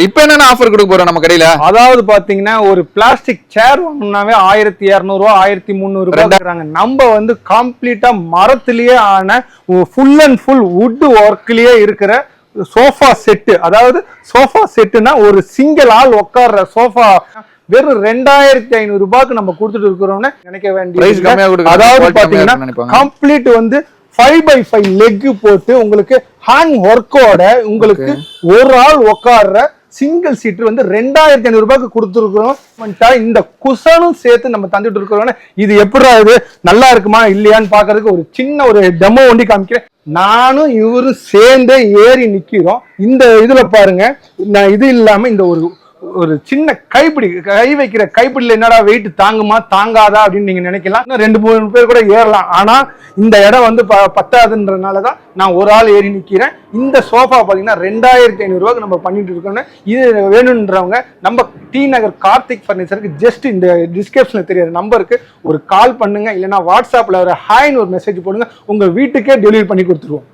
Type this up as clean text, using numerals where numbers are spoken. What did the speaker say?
இப்ப என்னென்ன ஆஃபர் கொடுக்க போறோம் நம்ம கடையில? அதாவது பாத்தீங்கன்னா ஒரு பிளாஸ்டிக் சேர் வாங்கினாவே 1200 1300 ரூபாய். நம்ம வந்து கம்ப்ளீட்டா மரத்திலேயே ஆன ஃபுல் அண்ட் ஃபுல் வுட் ஒர்க்லயே இருக்கிற சோஃபா செட்டு. அதாவது சோஃபா செட்டுனா ஒரு சிங்கிள் ஆள் உட்கார்ற சோஃபா வெறும் 2500 ரூபாய்க்கு நம்ம கொடுத்துட்டு இருக்கிறோம்னு நினைக்க வேண்டிய. அதாவது பாத்தீங்கன்னா கம்ப்ளீட் வந்து 5x5 லெக் போட்டு உங்களுக்கு ஹேண்ட் ஒர்க்கோட உங்களுக்கு ஒரு ஆள் உட்கார்ற சிங்கிள் சீட்டு வந்து 2500 ரூபாய்க்கு கொடுத்துருக்கிறோம். இந்த குஷனும் சேர்த்து நம்ம தந்துட்டு இருக்கிறோம். இது எப்படி இது நல்லா இருக்குமா இல்லையான்னு பாக்குறதுக்கு ஒரு சின்ன ஒரு டெமோ ஒண்டி காமிக்கிறேன். நானும் இவரும் சேர்ந்து ஏறி நிக்கிறோம். இந்த இதுல பாருங்க, இது இல்லாம இந்த ஒரு சின்ன கைப்பிடி, கை வைக்கிற கைப்பிடியில என்னடா வெயிட் தாங்குமா தாங்காதா அப்படின்னு நீங்க நினைக்கலாம். 2-3 பேர் கூட ஏறலாம். ஆனா இந்த இடம் வந்து பத்தாதுன்றதுனாலதான் நான் ஒரு ஆள் ஏறி நிக்கிறேன். இந்த சோஃபா பாத்தீங்கன்னா 2500 ரூபாய்க்கு நம்ம பண்ணிட்டு இருக்கோம். இது வேணும்ன்றவங்க நம்ம டி நகர் கார்த்திக் பர்னிச்சருக்கு ஜஸ்ட் இந்த டிஸ்கிரிப்ஷன்ல தெரியாத நம்பருக்கு ஒரு கால் பண்ணுங்க, இல்லைன்னா வாட்ஸ்அப்ல ஒரு ஹாய்னு ஒரு மெசேஜ் போடுங்க. உங்க வீட்டுக்கே டெலிவரி பண்ணி கொடுத்துருவோம்.